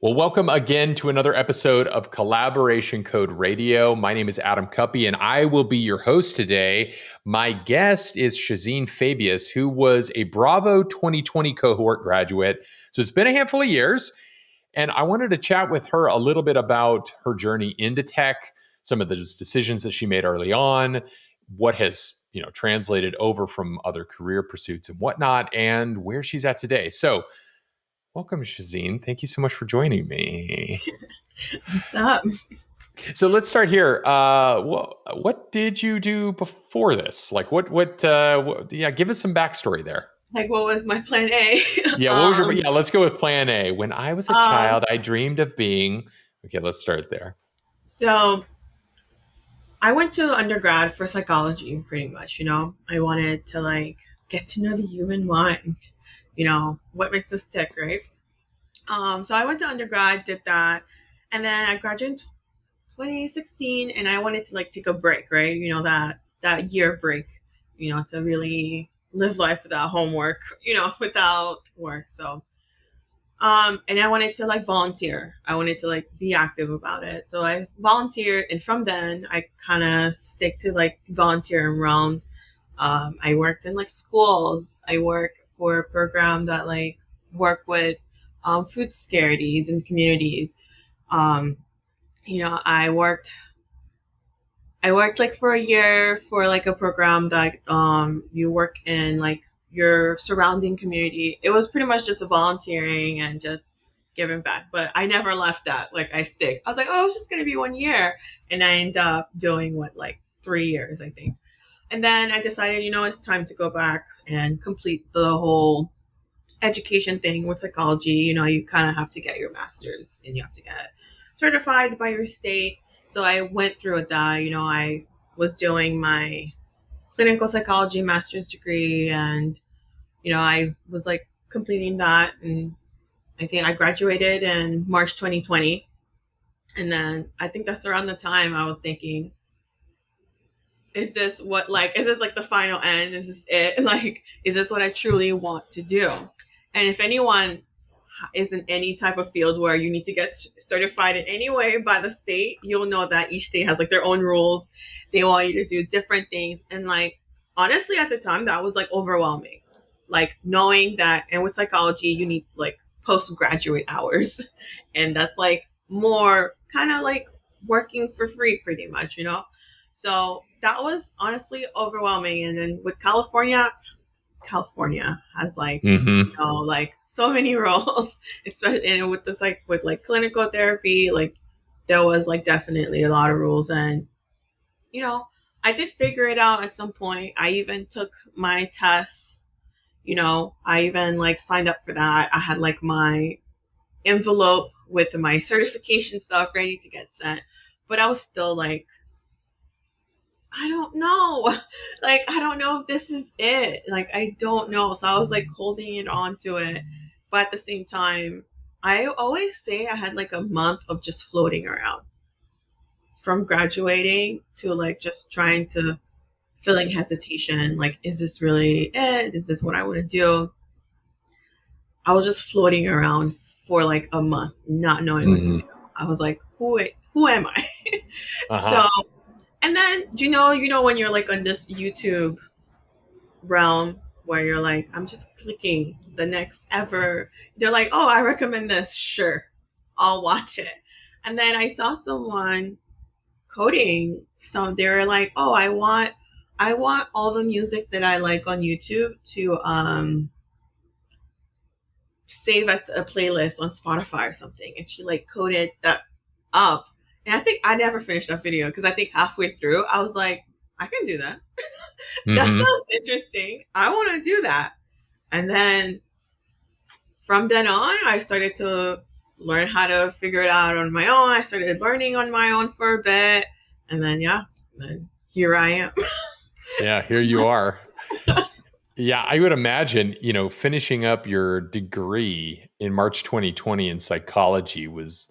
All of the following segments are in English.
Well, welcome again to another episode of Collaboration Code Radio. My name is Adam Cuppy, and I will be your host today. My guest is Shazeen Fabius, who was a Bravo 2020 cohort graduate. So it's been a handful of years, and I wanted to chat with her a little bit about her journey into tech, some of the decisions that she made early on, what has translated over from other career pursuits and whatnot, and where she's at today. So welcome, Shazeen. Thank you so much for joining me. What's up? So let's start here. What did you do before this? Like, yeah, give us some backstory there. Like, what was my plan A? Yeah, what was your? Yeah, let's go with Plan A. When I was a um, child, I dreamed of being. Okay, let's start there. so I went to undergrad for psychology, pretty much. I wanted to get to know the human mind. What makes us tick, right? So I went to undergrad, did that, and then I graduated in 2016, and I wanted to take a break, right? That year break, to really live life without homework, without work. So and I wanted to volunteer. I wanted to be active about it. So I volunteered, and from then I kind of stick to volunteering around. I worked in schools. I worked for a program that work with food disparities in communities. Um, I worked for a year for a program that you work in your surrounding community. It was pretty much just a volunteering and just giving back. But I never left that. I stick. I was like, oh, it's just gonna be 1 year. And I ended up doing 3 years, I think. And then I decided, it's time to go back and complete the whole education thing with psychology. You kind of have to get your master's and you have to get certified by your state. So I went through with that. I was doing my clinical psychology master's degree, and I was completing that, and I think I graduated in March 2020. And then I think that's around the time I was thinking, is this the final end? Is this it? Is this what I truly want to do? And if anyone is in any type of field where you need to get certified in any way by the state, you'll know that each state has their own rules. They want you to do different things. And honestly, at the time, that was overwhelming. Knowing that, and with psychology, you need postgraduate hours. And that's more kind of working for free, pretty much. So that was honestly overwhelming. And then with California has Mm-hmm. so many roles, especially, and with this with clinical therapy, there was definitely a lot of rules. And I did figure it out at some point. I even took my tests. I even signed up for that. I had my envelope with my certification stuff ready to get sent, but I was still I don't know. I don't know if this is it. I don't know. So I was holding it on to it. But at the same time, I always say I had a month of just floating around from graduating to just trying to feeling hesitation. Is this really it? Is this what I want to do? I was just floating around for a month, not knowing what to Mm-hmm. do. I was like, who am I? So, Uh-huh. and then when you're on this YouTube realm where you're I'm just clicking the next ever. They're like, oh, I recommend this. Sure, I'll watch it. And then I saw someone coding. So they were like, oh, I want all the music that I like on YouTube to save at a playlist on Spotify or something. And she coded that up. And I think I never finished that video because I think halfway through I was like, I can do that. That Mm-hmm. sounds interesting. I want to do that. And then from then on, I started to learn how to figure it out on my own. I started learning on my own for a bit. And then, yeah, then here I am. Yeah, here you are. Yeah, I would imagine, finishing up your degree in March 2020 in psychology was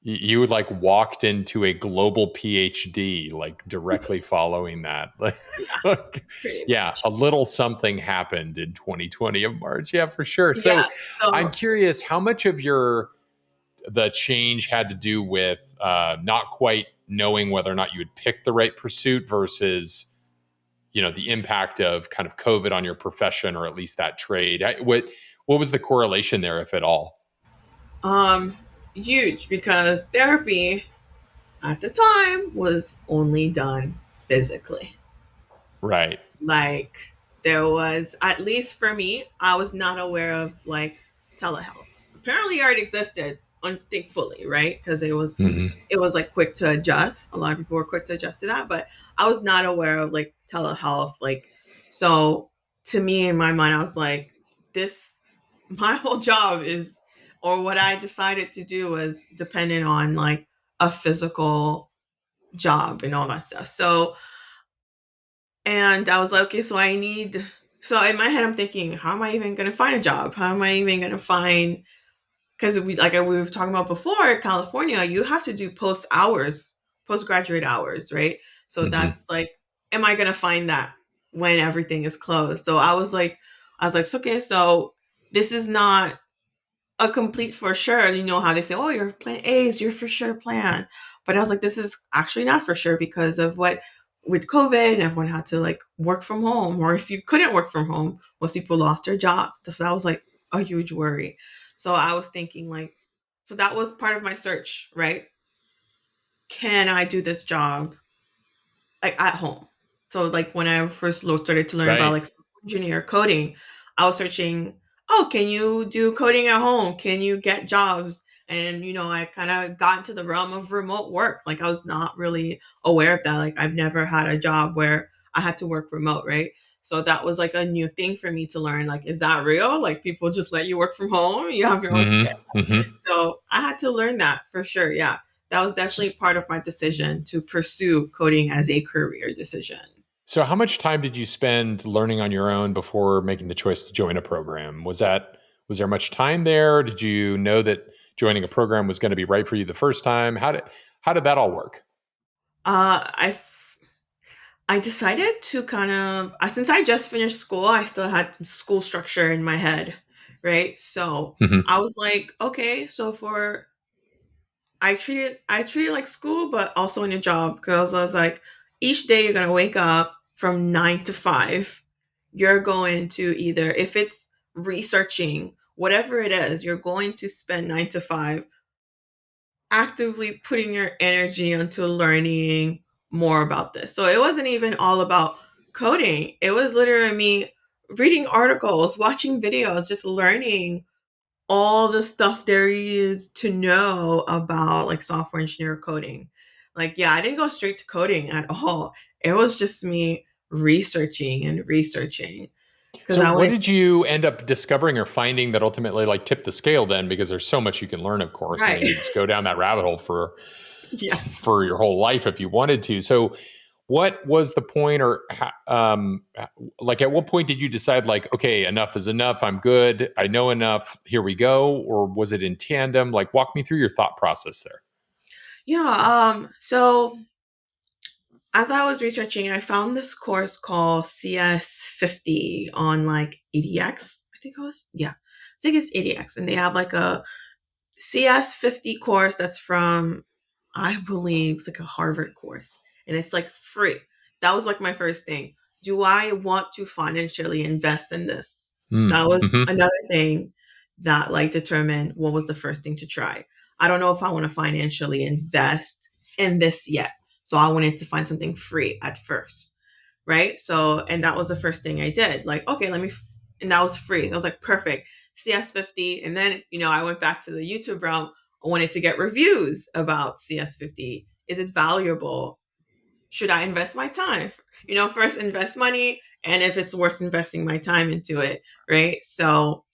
you would walked into a global PhD directly following that. Yeah, pretty Yeah, much. a little something happened in 2020 of March. Yeah, for sure. So Yeah. I'm So, curious how much of your the change had to do with not quite knowing whether or not you would pick the right pursuit versus the impact of kind of COVID on your profession, or at least that trade. What was the correlation there, if at all? Um, Huge, because therapy at the time was only done physically. Right. Like, there was, at least for me, I was not aware of like telehealth. Apparently it already existed, unthankfully, right? Because Hmm. it was like quick to adjust. A lot of people were quick to adjust to that, but I was not aware of like telehealth. Like, so to me, in my mind, I was like, this, my whole job is, or what I decided to do was dependent on like a physical job and all that stuff. So, and I was like, okay, so I need, so in my head, I'm thinking, how am I even going to find a job? How am I even going to find, because we, like we were talking about before, California, you have to do postgraduate hours, right? So Hmm. that's like, am I gonna find that when everything is closed? So I was like, so, okay, so this is not a complete for sure. You know how they say, oh, your plan A is your for sure plan. But I was like, this is actually not for sure because of what with COVID and everyone had to like work from home. Or if you couldn't work from home, most people lost their job. So that was like a huge worry. So I was thinking like, so that was part of my search, right? Can I do this job like at home? So like when I first started to learn about Right. like software engineer coding, I was searching, oh, can you do coding at home? Can you get jobs? And I kind of got into the realm of remote work. Like I was not really aware of that. Like I've never had a job where I had to work remote, right? So that was like a new thing for me to learn. Like, is that real? Like people just let you work from home? You have your own Hmm. schedule. Hmm. So I had to learn that for sure. Yeah. That was definitely part of my decision to pursue coding as a career decision. So, how much time did you spend learning on your own before making the choice to join a program? Was there much time there? Did you know that joining a program was going to be right for you the first time? How did that all work? I decided to kind of, since I just finished school, I still had school structure in my head, right? So Hmm. I was like, okay, so for I treat it like school, but also in a job because I was like, each day you're gonna wake up from 9 to 5. You're going to either, if it's researching, whatever it is, you're going to spend 9 to 5 actively putting your energy into learning more about this. So it wasn't even all about coding. It was literally me reading articles, watching videos, just learning all the stuff there is to know about like software engineer coding. Like, yeah, I didn't go straight to coding at all. It was just me researching and researching because So, I what wanted, did you end up discovering or finding that ultimately like tipped the scale then? Because there's so much you can learn, of course. I mean, right. you could just go down that rabbit hole for Yes. your whole life if you wanted to. So, what was the point, or like at what point did you decide, like, okay, enough is enough, I'm good, I know enough, here we go? Or was it in tandem? Like, walk me through your thought process there. Yeah. So as I was researching, I found this course called CS50 on like EDX. I think it was, yeah, I think it's EDX. And they have like a CS50 course that's from, I believe it's like a Harvard course. And it's like free. That was like my first thing. Do I want to financially invest in this? That was Mm-hmm. another thing that like determined what was the first thing to try. I don't know if I want to financially invest in this yet. So I wanted to find something free at first. Right. So, and that was the first thing I did. Like, okay, and that was free. So I was like, perfect. CS50. And then, I went back to the YouTube realm. I wanted to get reviews about CS50. Is it valuable? Should I invest my time? First invest money and if it's worth investing my time into it. Right. So,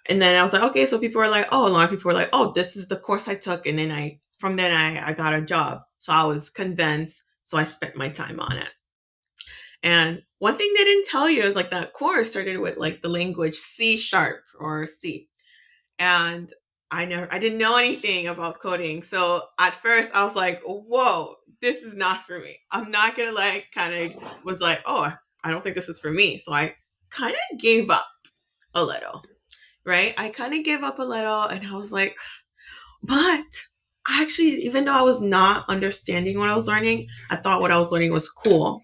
and then I was like, okay, so people are like, oh, a lot of people were like, oh, this is the course I took. And then from then I got a job. So I was convinced. So I spent my time on it. And one thing they didn't tell you is like that course started with like the language C sharp or C. And I didn't know anything about coding. So at first I was like, whoa, this is not for me. I'm not gonna like kind of was like, oh, I don't think this is for me. So I kind of gave up a little, right? I kind of gave up a little and I was like, But I actually, even though I was not understanding what I was learning, I thought what I was learning was cool,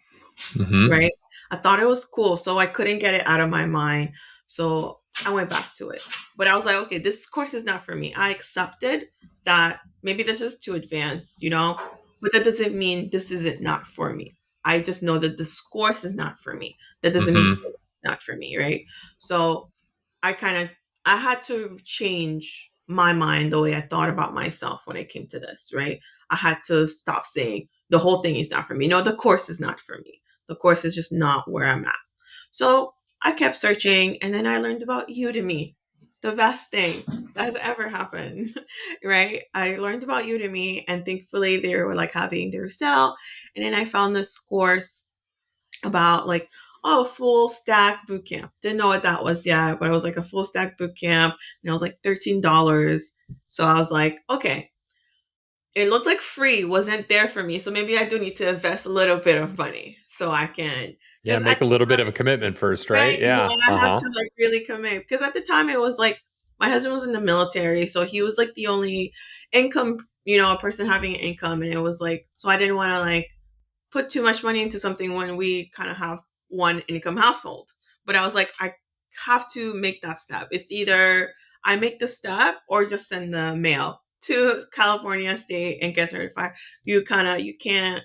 Mm-hmm. right? I thought it was cool, so I couldn't get it out of my mind. So I went back to it. But I was like, okay, this course is not for me. I accepted that maybe this is too advanced, but that doesn't mean this isn't not for me. I just know that this course is not for me. That doesn't mean Mm-hmm. it's not for me, right? So I kind of I had to change my mind the way I thought about myself when it came to this, right? I had to stop saying the whole thing is not for me. No, the course is not for me. The course is just not where I'm at. So I kept searching and then I learned about Udemy. The best thing that has ever happened, right? I learned about Udemy and thankfully they were like having their sale. And then I found this course about like, oh, full stack boot camp. Didn't know what that was yet, but it was like a full stack boot camp and it was like $13. So I was like, okay, it looked like free wasn't there for me. So maybe I do need to invest a little bit of money so I can, Yeah, because at make a the little bit of a time, commitment first, right, right? Yeah. I have Uh-huh. to like really commit. Because at the time it was like my husband was in the military. So he was like the only income, a person having an income. And it was like, so I didn't want to like put too much money into something when we kind of have one income household. But I was like, I have to make that step. It's either I make the step or just send the mail to California State and get certified. You can't,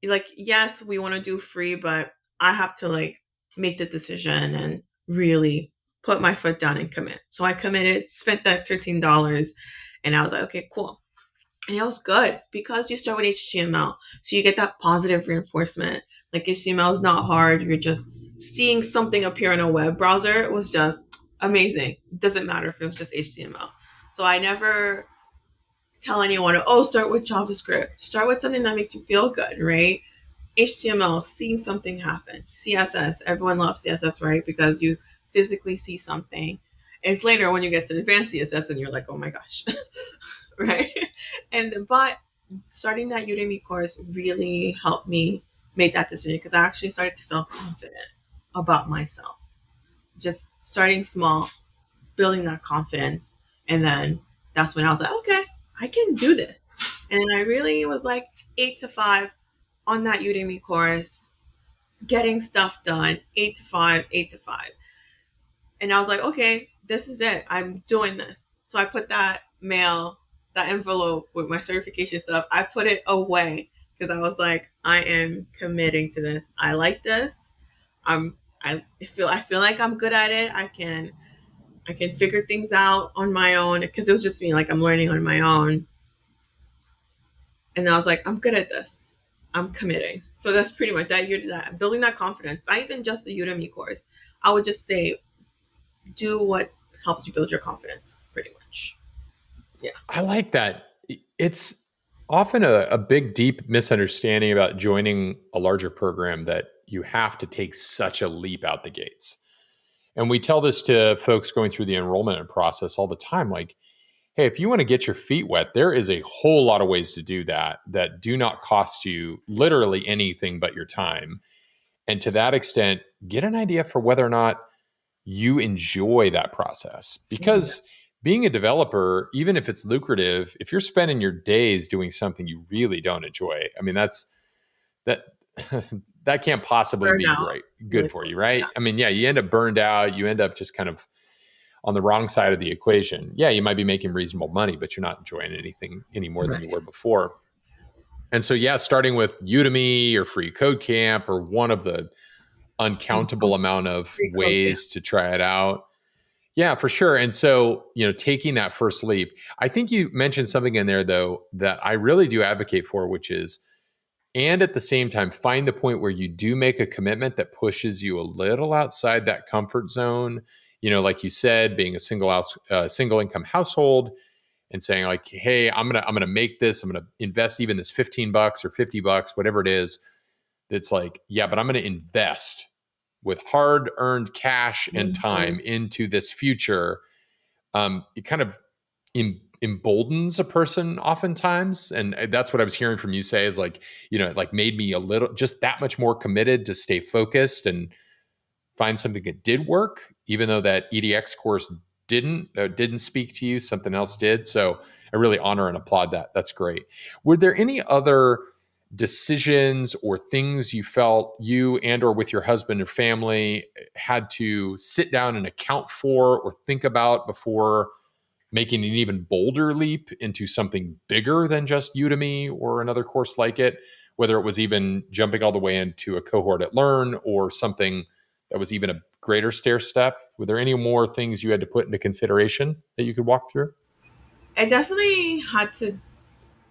like, yes, we want to do free, but I have to like make the decision and really put my foot down and commit. So I committed, spent that $13, and I was like, okay, cool. And it was good because you start with HTML. So you get that positive reinforcement. Like HTML is not hard. You're just seeing something appear in a web browser. It was just amazing. It doesn't matter if it was just HTML. So I never tell anyone, oh, start with JavaScript. Start with something that makes you feel good, right? HTML, seeing something happen. CSS, everyone loves CSS, right? Because you physically see something. It's later when you get to advanced CSS and you're like, oh my gosh, right? But starting that Udemy course really helped me make that decision because I actually started to feel confident about myself. Just starting small, building that confidence, and then that's when I was like, okay, I can do this. And I really was like 8 to 5 on that Udemy course, getting stuff done, 8 to 5, 8 to 5. And I was like, okay, this is it. I'm doing this. So I put that envelope with my certification stuff, I put it away because I was like, I am committing to this. I like this. I feel like I'm good at it. I can figure things out on my own because it was just me, like I'm learning on my own. And I was like, I'm good at this. I'm committing. So that's pretty much that building that confidence. Not even just the Udemy course. I would just say do what helps you build your confidence, pretty much. Yeah. I like that. It's often a big, deep misunderstanding about joining a larger program that you have to take such a leap out the gates. And we tell this to folks going through the enrollment process all the time. Like, hey, if you want to get your feet wet, there is a whole lot of ways to do that that do not cost you literally anything but your time. And to that extent, get an idea for whether or not you enjoy that process. Yeah. Because being a developer, even if it's lucrative, if you're spending your days doing something you really don't enjoy, I mean, that that can't possibly be Burnout. great, Really good for cool. you, Yeah. right? I mean, yeah, you end up burned out, you end up just kind of on the wrong side of the equation. Yeah, you might be making reasonable money, but you're not enjoying anything any more than you Right. were before. And so, yeah, starting with Udemy or Free Code Camp or one of the uncountable amount of Free code camp. ways to try it out. Yeah, for sure. And so, taking that first leap, I think you mentioned something in there, though, that I really do advocate for, which is, and at the same time, find the point where you do make a commitment that pushes you a little outside that comfort zone. Like you said, being a single income household and saying like, hey, I'm gonna make this, I'm gonna invest even this $15 or $50, whatever it is. That's like, yeah, but I'm gonna invest with hard earned cash and Mhm. time into this future. It kind of emboldens a person oftentimes, and that's what I was hearing from you say is like, it like made me a little just that much more committed to stay focused and find something that did work, even though that EDX course didn't speak to you, something else did. So I really honor and applaud that. That's great. Were there any other decisions or things you felt you and or with your husband or family had to sit down and account for or think about before making an even bolder leap into something bigger than just Udemy or another course like it, whether it was even jumping all the way into a cohort at Learn or something that was even a greater stair step? Were there any more things you had to put into consideration that you could walk through? I definitely had to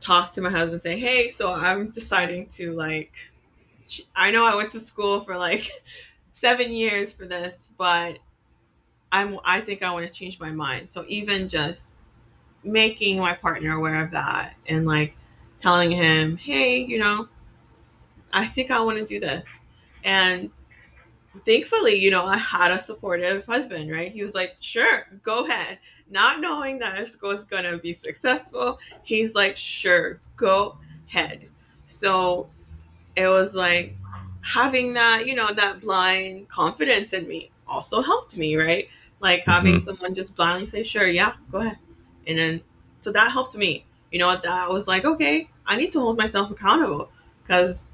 talk to my husband and say, hey, so I'm deciding to like, I know I went to school for like 7 years for this, but I think I want to change my mind. So even just making my partner aware of that and like telling him, hey, I think I want to do this. And thankfully, I had a supportive husband, right? He was like, sure, go ahead. Not knowing that his school is going to be successful, he's like, sure, go ahead. So it was like having that, that blind confidence in me also helped me, right? Like having Mm-hmm. someone just blindly say, sure, yeah, go ahead. And then, so that helped me. That was like, okay, I need to hold myself accountable because,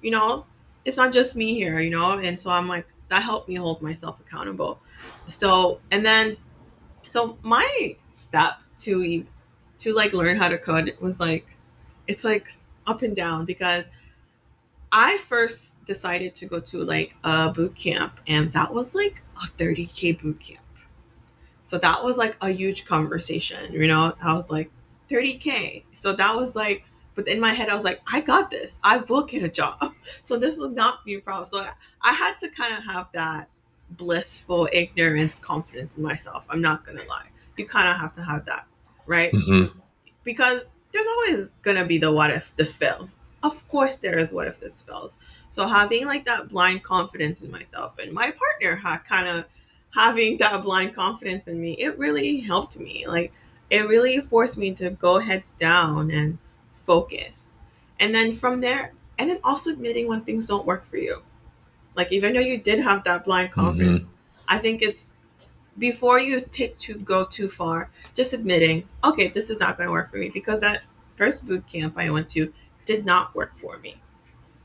you know, it's not just me here, And so I'm like, that helped me hold myself accountable. So, and then, so my step to like learn how to code was like, it's like up and down because I first decided to go to like a boot camp, and that was like a 30K boot camp. So that was like a huge conversation, I was like 30K. So that was like, but in my head, I was like, I got this. I will get a job. So this will not be a problem. So I had to kind of have that blissful ignorance confidence in myself. I'm not going to lie. You kind of have to have that, right? Mm-hmm. Because there's always gonna be the what if this fails. Of course there is what if this fails. So having like that blind confidence in myself and my partner had kind of having that blind confidence in me, it really helped me. Like it really forced me to go heads down and focus. And then from there, and then also admitting when things don't work for you. Like even though you did have that blind Mm-hmm. confidence, I think it's before you take to go too far, just admitting, okay, this is not going to work for me because that first boot camp I went to did not work for me.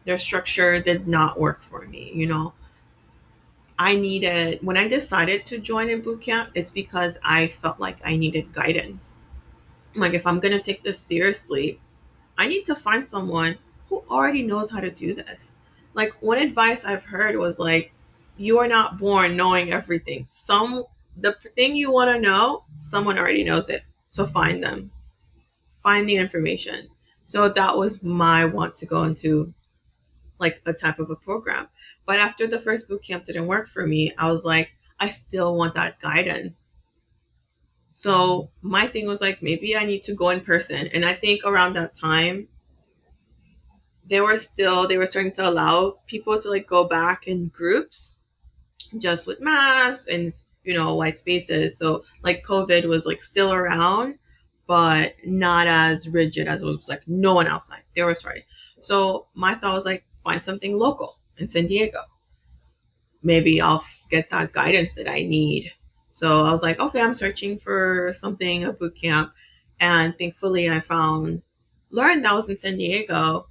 Their structure did not work for me. I needed when I decided to join a boot camp, it's because I felt like I needed guidance. Like if I'm going to take this seriously, I need to find someone who already knows how to do this. Like one advice I've heard was like, you are not born knowing everything. The thing you want to know, someone already knows it. So find them, find the information. So that was my want to go into like a type of a program. But after the first boot camp didn't work for me, I was like, I still want that guidance. So my thing was like, maybe I need to go in person. And I think around that time, they were starting to allow people to like go back in groups just with masks and white spaces, so like COVID was like still around but not as rigid as it was like no one outside, they were starting. So my thought was like find something local in San Diego, maybe I'll get that guidance that I need. So I was like, okay, I'm searching for something, a boot camp, and thankfully I found Learn that was in San Diego.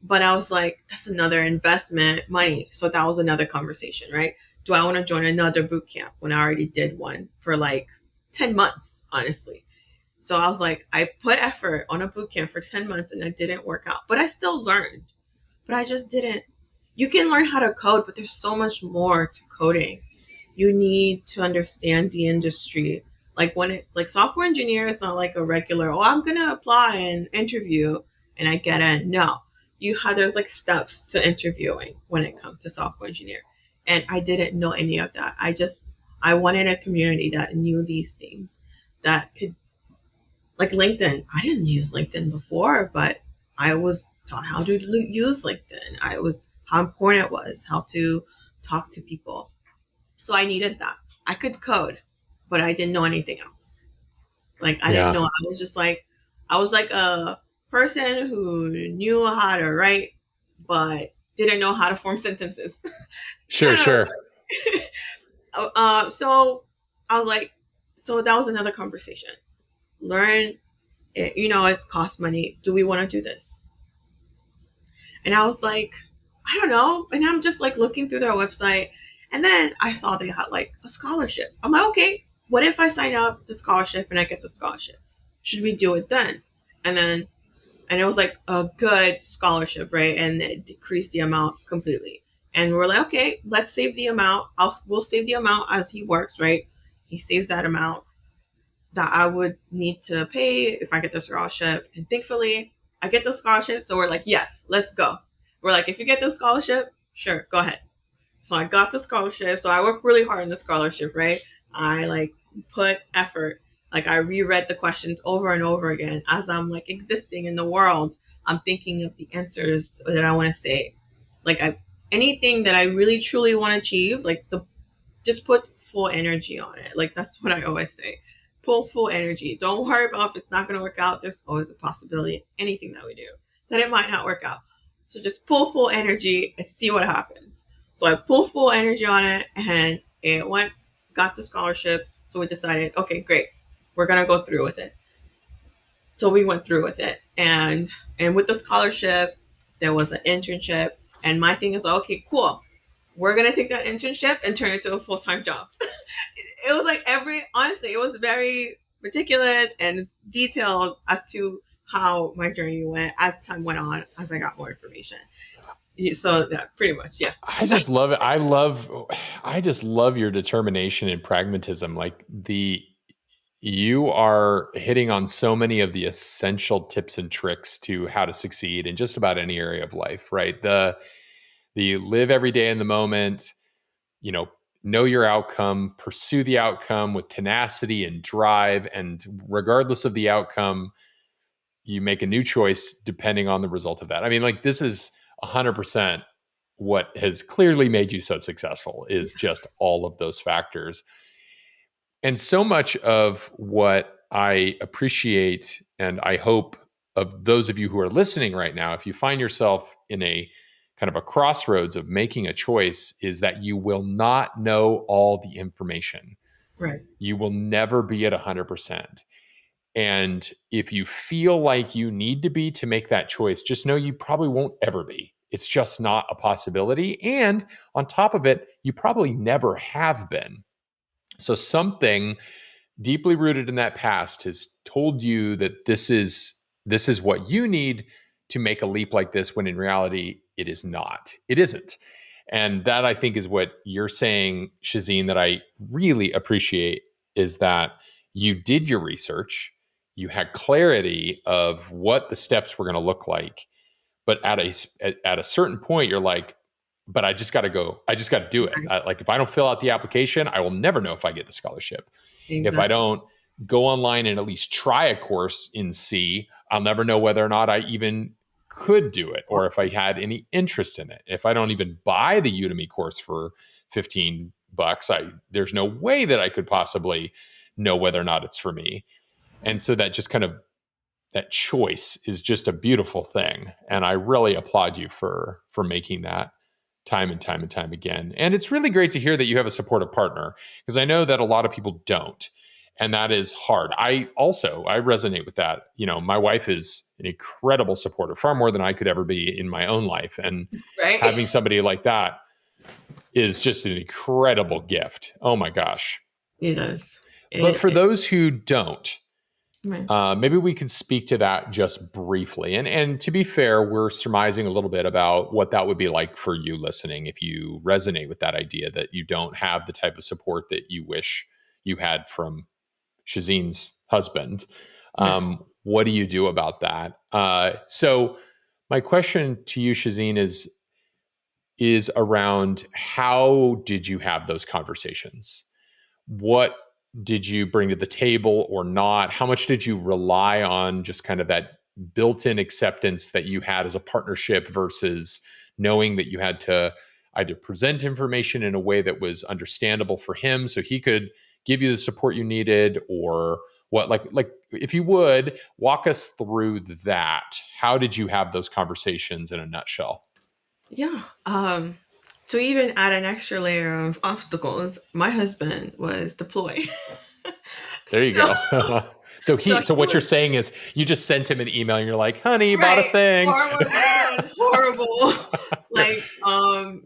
But I was like, that's another investment money. So that was another conversation, right? Do I want to join another boot camp when I already did one for like 10 months, honestly? So I was like, I put effort on a boot camp for 10 months and it didn't work out. But I still learned. But I just didn't. You can learn how to code, but there's so much more to coding. You need to understand the industry. Like when it like software engineer is not like a regular, oh, I'm gonna apply and interview and I get in. No. There's like steps to interviewing when it comes to software engineer. And I didn't know any of that. I wanted a community that knew these things, that could, like LinkedIn. I didn't use LinkedIn before, but I was taught how to use LinkedIn. I was how important it was, how to talk to people. So I needed that. I could code, but I didn't know anything else. Like I didn't Yeah. know. I was like a person who knew how to write, but didn't know how to form sentences. Sure, Kind of. sure. So I was like, So that was another conversation. Learn, it's cost money. Do we want to do this? And I was like, I don't know. And I'm just like looking through their website. And then I saw they had like a scholarship. I'm like, okay, what if I sign up the scholarship and I get the scholarship? Should we do it then? And and it was like a good scholarship, right? And it decreased the amount completely. And we're like, okay, let's save the amount. We'll save the amount as he works, right? He saves that amount that I would need to pay if I get the scholarship. And thankfully, I get the scholarship. So we're like, yes, let's go. We're like, if you get the scholarship, sure, go ahead. So I got the scholarship. So I worked really hard on the scholarship, right? I like put effort. Like I reread the questions over and over again as I'm like existing in the world. I'm thinking of the answers that I want to say. Like anything that I really truly want to achieve, like the just put full energy on it. Like that's what I always say. Pull full energy. Don't worry about if it's not going to work out. There's always a possibility. Anything that we do that it might not work out. So just pull full energy and see what happens. So I pulled full energy on it and it went, got the scholarship. So we decided, okay, great. We're going to go through with it. So we went through with it. And with the scholarship, there was an internship. And my thing is, okay, cool. We're going to take that internship and turn it into a full-time job. It was like honestly, it was very meticulous and detailed as to how my journey went as time went on, as I got more information. So yeah, pretty much, yeah. I just love it. I just love your determination and pragmatism. Like you are hitting on so many of the essential tips and tricks to how to succeed in just about any area of life, right? The live every day in the moment, you know your outcome, pursue the outcome with tenacity and drive, and regardless of the outcome, you make a new choice depending on the result of that. I mean, like this is 100% what has clearly made you so successful is just all of those factors. And so much of what I appreciate and I hope of those of you who are listening right now, if you find yourself in a kind of a crossroads of making a choice, is that you will not know all the information. Right. You will never be at 100%. And if you feel like you need to be to make that choice, just know you probably won't ever be. It's just not a possibility. And on top of it, you probably never have been. So something deeply rooted in that past has told you that this is what you need to make a leap like this, when in reality it is not. It isn't. And that, I think, is what you're saying, Shazeen, that I really appreciate, is that you did your research, you had clarity of what the steps were going to look like, but at a certain point you're like, but I just got to go, I just got to do it. Right. Like if I don't fill out the application, I will never know if I get the scholarship. If I Exactly. don't go online and at least try a course in C, I'll never know whether or not I even could do it, or if I had any interest in it. If I don't even buy the Udemy course for 15 bucks, there's no way that I could possibly know whether or not it's for me. And so that just kind of, that choice is just a beautiful thing, and I really applaud you for making that time and time and time again. And it's really great to hear that you have a supportive partner, because I know that a lot of people don't, and that is hard. I resonate with that. My wife is an incredible supporter, far more than I could ever be in my own life, and Right. having somebody like that is just an incredible gift. Oh my gosh. It is. But for It those who don't, right. maybe we could speak to that just briefly. And to be fair, we're surmising a little bit about what that would be like for you listening, if you resonate with that idea that you don't have the type of support that you wish you had from Shazeen's husband. Right. What do you do about that? So my question to you, Shazeen, is around, how did you have those conversations? What did you bring to the table or not? How much did you rely on just kind of that built-in acceptance that you had as a partnership, versus knowing that you had to either present information in a way that was understandable for him so he could give you the support you needed, or what? Like if you would walk us through that. How did you have those conversations in a nutshell? Yeah. To even add an extra layer of obstacles, my husband was deployed. There you So, go. so so he, so he what you're was saying is you just sent him an email and you're like, honey, bought a right. thing. Or was giving him this horrible like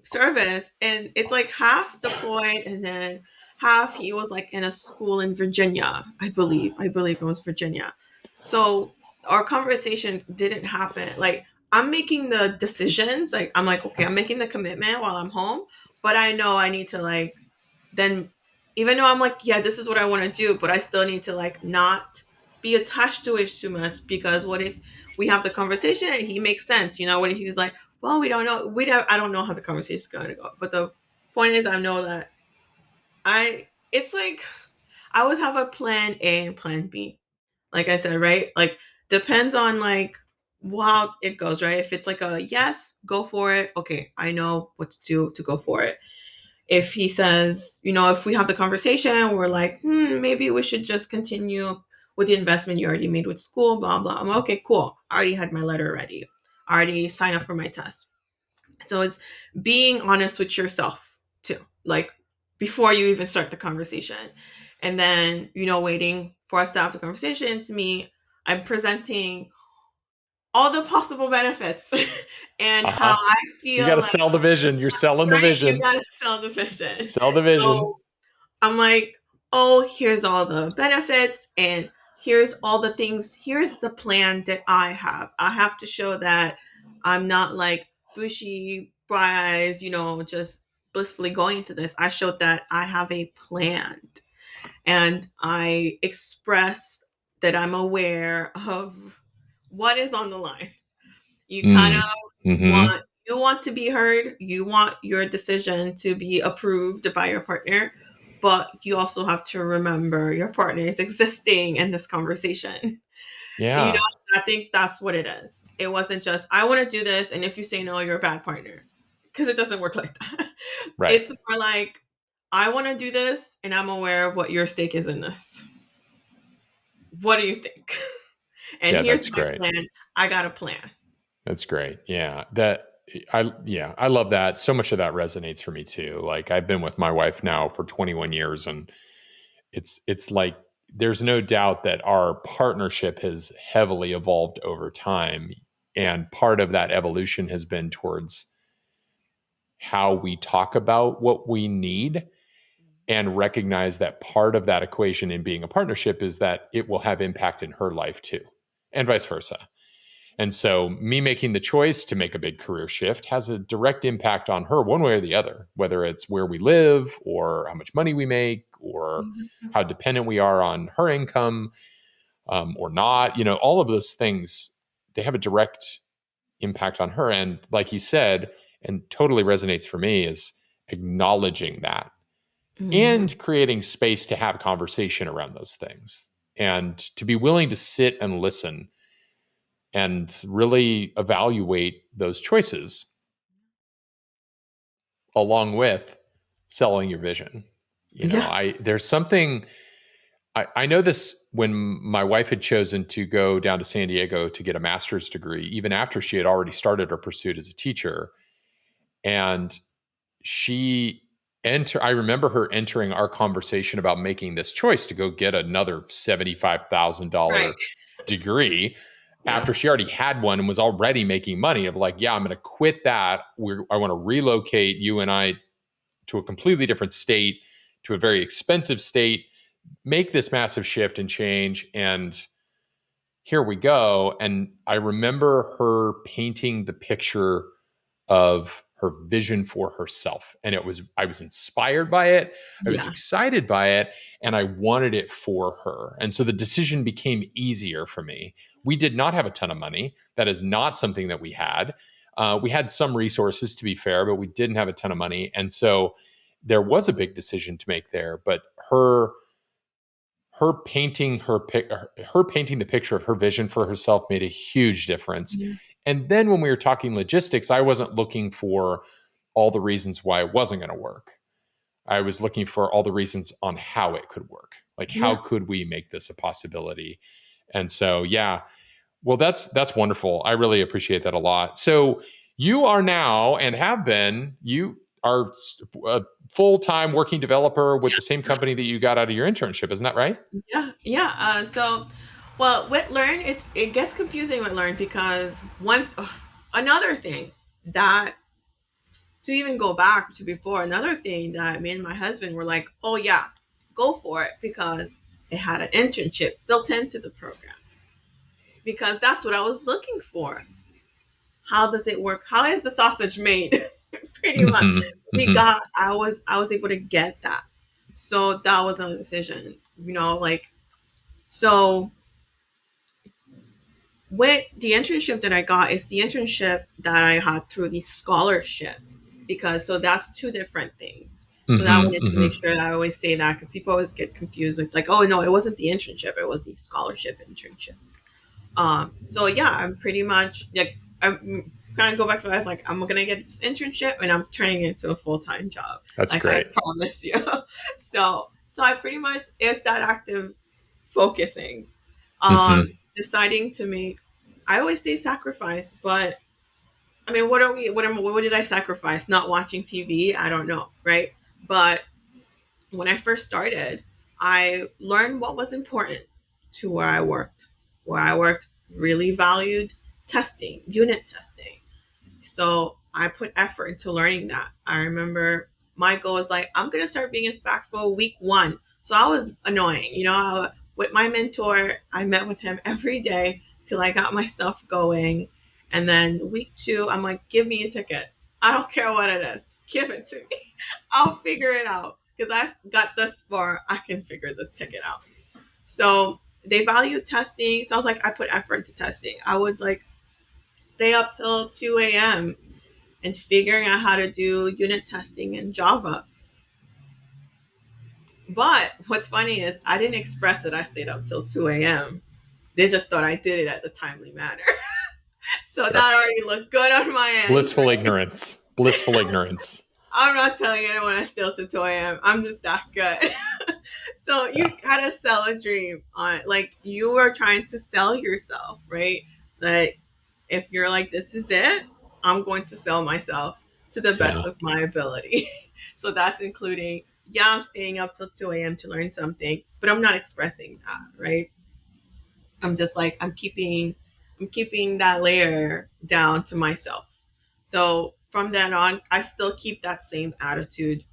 service. And it's like half deployed and then half he was like in a school in Virginia, I believe. I believe it was Virginia. So our conversation didn't happen. Like I'm making the decisions. Like I'm like, okay, I'm making the commitment while I'm home, but I know I need to like then even though I'm like, yeah, this is what I want to do, but I still need to like not be attached to it too much because what if we have the conversation and he makes sense? You know, what if he's like, well, we don't know, I don't know how the conversation is going to go. But the point is, I know that it's like I always have a plan A and plan B. Like I said, right? Like depends on like how it goes, right? If it's like a yes, go for it. Okay, I know what to do to go for it. If he says, if we have the conversation, we're like, maybe we should just continue with the investment you already made with school, blah, blah. I'm okay, cool. I already had my letter ready. I already signed up for my test. So it's being honest with yourself too, like before you even start the conversation. And then, waiting for us to have the conversation. It's me, I'm presenting all the possible benefits and how Uh-huh. I You feel got to like, sell the vision. You're selling the right, you vision. got to sell the vision. Sell the vision. So I'm like, oh, here's all the benefits and here's all the things, here's the plan that I have. I have to show that I'm not like bushy, bright eyes, just blissfully going into this. I showed that I have a plan and I express that I'm aware of what is on the line. You kind of Mm. Mm-hmm. want to be heard, you want your decision to be approved by your partner, but you also have to remember your partner is existing in this conversation. you know Yeah. I think that's what it is. It wasn't just I want to do this and if you say no, you're a bad partner, because it doesn't work like that. Right. It's more like I want to do this and I'm aware of what your stake is in this. What do you think? And Yeah, here's that's my great. plan. I got a plan. That's great. Yeah. I love that. So much of that resonates for me too. Like I've been with my wife now for 21 years and it's like there's no doubt that our partnership has heavily evolved over time and part of that evolution has been towards how we talk about what we need and recognize that part of that equation in being a partnership is that it will have impact in her life too and vice versa. And so, me making the choice to make a big career shift has a direct impact on her, one way or the other, whether it's where we live or how much money we make or Mhm. how dependent we are on her income or not. All of those things, they have a direct impact on her. And like you said, and totally resonates for me, is acknowledging that Mhm. and creating space to have conversation around those things and to be willing to sit and listen and really evaluate those choices along with selling your vision. Yeah. I there's something I know this when my wife had chosen to go down to San Diego to get a master's degree, even after she had already started her pursuit as a teacher. And she I remember her entering our conversation about making this choice to go get another Right. $75,000 degree after Yep. she already had one and was already making money of like, yeah, I'm going to quit that. I want to relocate you and I to a completely different state, to a very expensive state, make this massive shift and change. And here we go. And I remember her painting the picture of her vision for herself. And I was inspired by it. I was Yeah. excited by it and I wanted it for her. And so the decision became easier for me. We did not have a ton of money. That is not something that we had. We had some resources to be fair, but we didn't have a ton of money. And so there was a big decision to make there, but her painting her painting the picture of her vision for herself made a huge difference. Yeah. And then when we were talking logistics, I wasn't looking for all the reasons why it wasn't going to work. I was looking for all the reasons on how it could work. Like how Yeah. could we make this a possibility? And so yeah, well that's wonderful. I really appreciate that a lot. So you are now and have been you are a full-time working developer with the same company that you got out of your internship. Isn't that right? Yeah, yeah. Well, with Learn, it gets confusing with Learn because another thing that to even go back to before, another thing that me and my husband were like, oh yeah, go for it because it had an internship built into the program because that's what I was looking for. How does it work? How is the sausage made? Pretty much. Mm-hmm. Mm-hmm. I was able to get that. So that was a decision, like so with the internship that I got is the internship that I had through the scholarship because so that's two different things. So that I Mm-hmm. wanted to make Mm-hmm. sure that I always say that because people always get confused with like, oh no, it wasn't the internship, it was the scholarship internship. So yeah, I'm pretty much like I'm kind of go back to what I was like, I'm gonna get this internship and I'm turning it into a full time job, That's like I great. promised you. So I pretty much it's that active focusing, Mm-hmm. deciding to make. I always say sacrifice, but I mean, what are we? What did I sacrifice? Not watching TV? I don't know, right? But when I first started, I learned what was important to where I worked. Where I worked really valued testing, unit testing. So I put effort into learning that. I remember my goal was like, I'm going to start being impactful week one. So I was annoying. With my mentor, I met with him every day till I got my stuff going. And then week two, I'm like, give me a ticket. I don't care what it is. Give it to me. I'll figure it out. Because I've got this far, I can figure the ticket out. So they value testing. So I was like, I put effort into testing. I would like stay up till 2 a.m. and figuring out how to do unit testing in Java. But what's funny is I didn't express that I stayed up till 2 a.m. They just thought I did it at the timely manner. So Sure. that already looked good on my end. Blissful ignorance. Blissful ignorance. I'm not telling anyone I stay till 2 a.m. I'm just that good. So you Yeah. gotta sell a dream on like you are trying to sell yourself, right? Like if you're like, this is it, I'm going to sell myself to the best Yeah. of my ability. So that's including, yeah, I'm staying up till 2 a.m. to learn something, but I'm not expressing that, right? I'm just like I'm keeping that layer down to myself. So from then on, I still keep that same attitude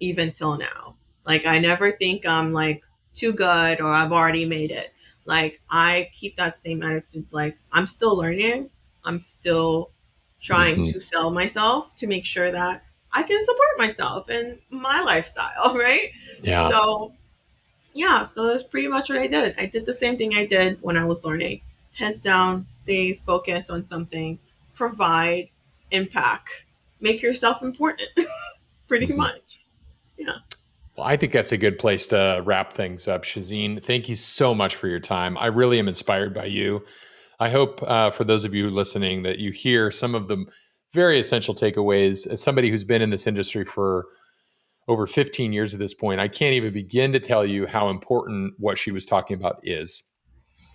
even till now. Like I never think I'm like too good or I've already made it. Like I keep that same attitude like I'm still learning. I'm still trying Mm-hmm. to sell myself to make sure that I can support myself and my lifestyle, right? Yeah. So yeah, so that's pretty much what I did. I did the same thing I did when I was learning. Heads down, stay focused on something, provide, impact, make yourself important. Pretty Mm-hmm. much. Yeah. Well, I think that's a good place to wrap things up, Shazeen. Thank you so much for your time. I really am inspired by you. I hope for those of you listening that you hear some of the very essential takeaways. As somebody who's been in this industry for over 15 years at this point, I can't even begin to tell you how important what she was talking about is.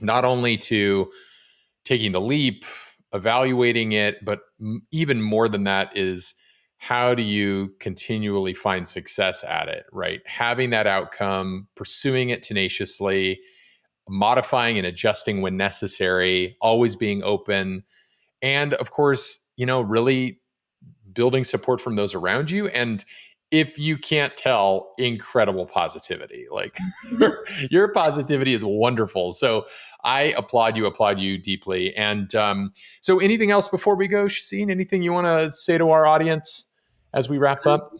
Not only to taking the leap, evaluating it, but even more than that is how do you continually find success at it, right? Having that outcome, pursuing it tenaciously, modifying and adjusting when necessary, always being open, and of course, really building support from those around you. And if you can't tell, incredible positivity. Like your positivity is wonderful. So I applaud you deeply. And so anything else before we go, Shazeen? Anything you want to say to our audience as we wrap up?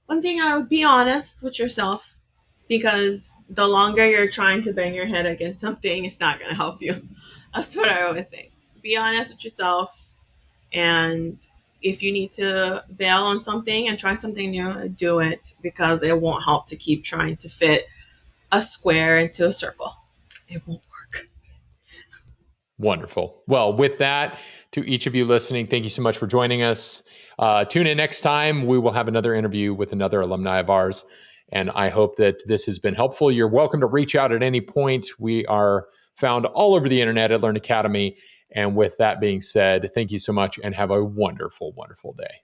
One thing I would be honest with yourself because the longer you're trying to bang your head against something, it's not going to help you. That's what I always say. Be honest with yourself. And if you need to bail on something and try something new, do it because it won't help to keep trying to fit a square into a circle. It won't work. Wonderful. Well, with that, to each of you listening, thank you so much for joining us. Tune in next time. We will have another interview with another alumni of ours. And I hope that this has been helpful. You're welcome to reach out at any point. We are found all over the internet at Learn Academy. And with that being said, thank you so much and have a wonderful, wonderful day.